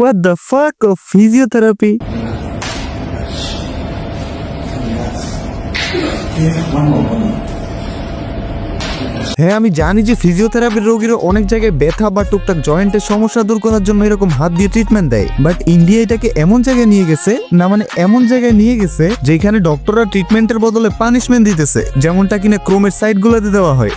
What the fuck of physiotherapy? হ্যাঁ আমি জানি যে ফিজিওথেরাপির রোগীরা অনেক জায়গায় ব্যথা বা টুকটাক জয়েন্টের সমস্যা দূর করার জন্য এরকম হাত দিয়ে ট্রিটমেন্ট দেয়, বাট ইন্ডিয়া এটাকে এমন জায়গায় নিয়ে গেছে, না মানে এমন জায়গায় নিয়ে গেছে যেখানে ডক্টররা ট্রিটমেন্টের বদলে পানিশমেন্ট দিতেছে, যেমনটা কিনা ক্রোমের সাইড গুলোতে দেওয়া হয়।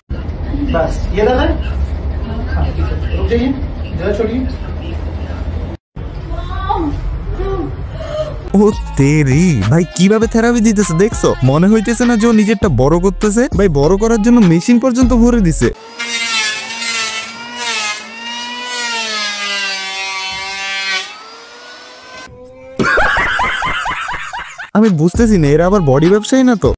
ও তেরি ভাই কিভাবে থেরাপি দিতেছে দেখছো? মনে হইতেছে না যে ও নিজেরটা বড় করতেছে, ভাই বড় করার জন্য মেশিন পর্যন্ত ভরে দিছে। আমি বুঝতেছি না এরা আবার বডি ব্যবসায়ী না তো?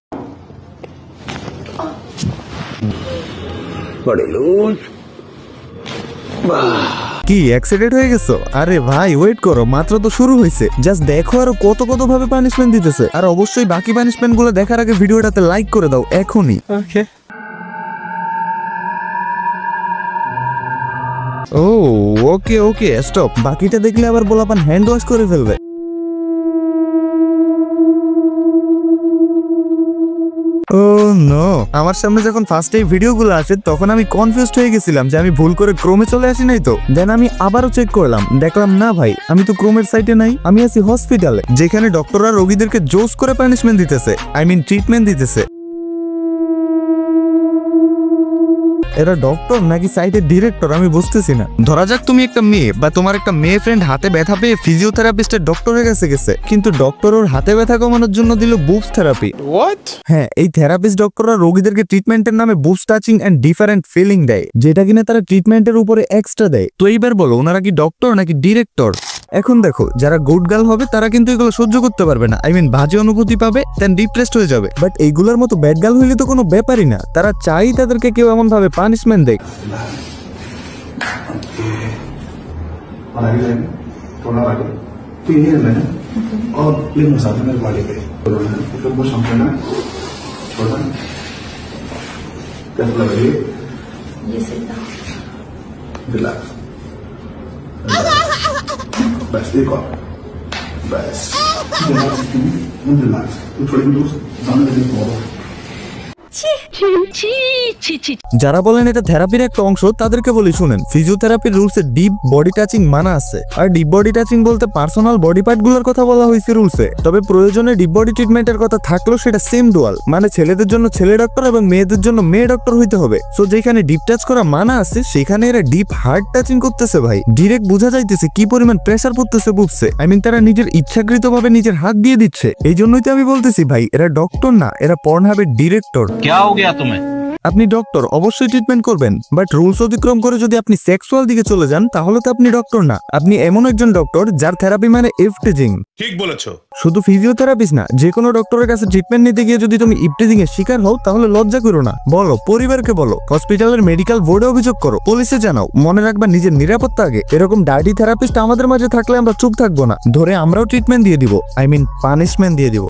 কি অ্যাক্সিডেন্ট হয়ে গেছো? আরে ভাই ওয়েট করো, মাত্র তো শুরু হয়েছে, জাস্ট দেখো আরো কত কত ভাবে পানিশমেন্ট দিতেছে। আর অবশ্যই বাকি পানিশমেন্ট গুলো দেখার আগে ভিডিওটাতে লাইক করে দাও এখনই। ওকে ওকে স্টপ, বাকিটা দেখলে আবার বলাপান হ্যান্ড ওয়াশ করে ফেলবে। ও নো, আমার সামনে যখন ফার্স্ট এই ভিডিওগুলো আসে তখন আমি কনফিউজড হয়ে গেছিলাম যে আমি ভুল করে ক্রোমে চলে আসি নাই তো। দেন আমি আবারও চেক করলাম, দেখলাম না ভাই আমি তো ক্রোমের সাইটে নাই, আমি আছি হসপিটালে, যেখানে ডক্টররা রোগীদেরকে জোস করে পানিশমেন্ট দিতেছে, আই মিন ট্রিটমেন্ট দিতেছে। এরা ডক্টর নাকি সাইটের ডিরেক্টর আমি বুঝতেছি না। ধরা যাক তুমি একটা মেয়ে বা তোমার একটা মেয়ে ফ্রেন্ড হাতে ব্যথা পেয়ে ফিজিওথেরাপিস্টের ডক্টরের কাছে গেছে, কিন্তু ডক্টর ওর হাতে ব্যথা কমানোর জন্য দিল বুবস থেরাপি। হ্যাঁ, এই থেরাপিস্ট ডক্টররা রোগীদেরকে ট্রিটমেন্টের নামে boobs touching and different feeling দেয়, যেটা কিনা তারা ট্রিটমেন্টের উপরে এক্সট্রা দেয়। তো এইবার বলো ওনারা কি ডক্টর নাকি ডিরেক্টর? এখন দেখো যারা গুড গার্ল হবে তারা কিন্তু এগুলো সহ্য করতে পারবে না, আই মিন বাজে অনুভূতি পাবে, দেন ডিপ্রেসড হয়ে যাবে। বাট এইগুলোর মতো ব্যাড গার্ল হইলে তো কোনো ব্যাপারই না, তারা চাই তাদেরকে কেউ এমন ভাবে পানিশমেন্ট দেয়। बस एक और बस रिलैक्स तो थोड़ी भी सामने देखने को যারা বলেন এটা থেরাপির একটা অংশ তাদেরকে বলি শুনেন, ফিজিওথেরাপির রুলসে ডিপ বডি টাচিং মানা আছে। আর ডিপ বডি টাচিং বলতে পার্সোনাল বডি পার্ট গুলোর কথা বলা হয়েছে রুলসে। তবে প্রয়োজনে ডিপ বডি ট্রিটমেন্টের কথা থাকলেও সেটা সেম ডুয়াল, মানে ছেলেদের জন্য ছেলে ডক্টর এবং মেয়েদের জন্য মেয়ে ডক্টর হইতে হবে। সো যেখানে ডিপ টাচ করা মানা আছে সেখানে এরা ডিপ হার্ড টাচিং করতেছে ভাই। ডিরেক্ট বোঝা যাইতেছে কি পরিমাণ প্রেসার পড়তেছে বুবসে, আই মিন তারা নিজের ইচ্ছাকৃত ভাবে নিজের হাত দিয়ে দিচ্ছে। এই জন্যই তো আমি বলতেছি ভাই এরা ডক্টর না, এরা পর্নহাবের ডিরেক্টর। আপনি ডক্টর অবশ্যই ট্রিটমেন্ট করবেন, বাট রুলস অতিক্রম করে যদি আপনি সেক্সুয়াল দিকে চলে যান তাহলে তো আপনি ডক্টর না, আপনি এমন একজন ডক্টর যার থেরাপি মানে ইফটিজিং। ঠিক বলেছো। শুধু ফিজিওথেরাপিস্ট না, যে কোনো ডক্টরের কাছে ট্রিটমেন্ট নিতে গিয়ে যদি তুমি ইফটিজিং এর শিকার হও তাহলে লজ্জা করো না, বলো পরিবারকে, বলো হসপিটালের মেডিকেল বোর্ডে অভিযোগ করো, পুলিশে জানাও। মনে রাখবা নিজের নিরাপত্তা আগে। এরকম ডার্টি থেরাপিস্ট আমাদের মাঝে থাকলে আমরা চুপ থাকবো না, ধরে আমরাও ট্রিটমেন্ট দিয়ে দিব, আই মিন পানিশমেন্ট দিয়ে দিব।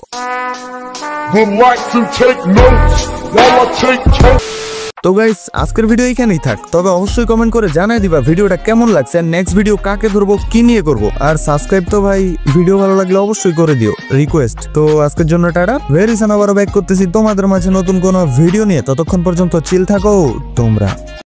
তো গাইস আজকের ভিডিও এখানেই থাক, তবে অবশ্যই কমেন্ট করে জানাই দিবা ভিডিওটা কেমন লাগছে আর নেক্সট ভিডিও কাকে ধরবো, কি নিয়ে করবো। আর সাবস্ক্রাইব তো ভাই ভিডিও ভালো লাগলে অবশ্যই করে দিও, রিকোয়েস্ট। তো আজকের জন্য টাটা, ভেরি সান আবারও ব্যাক করতেছি তোমাদের মাঝে নতুন কোনো ভিডিও নিয়ে। ততক্ষণ পর্যন্ত চিল থাকো তোমরা।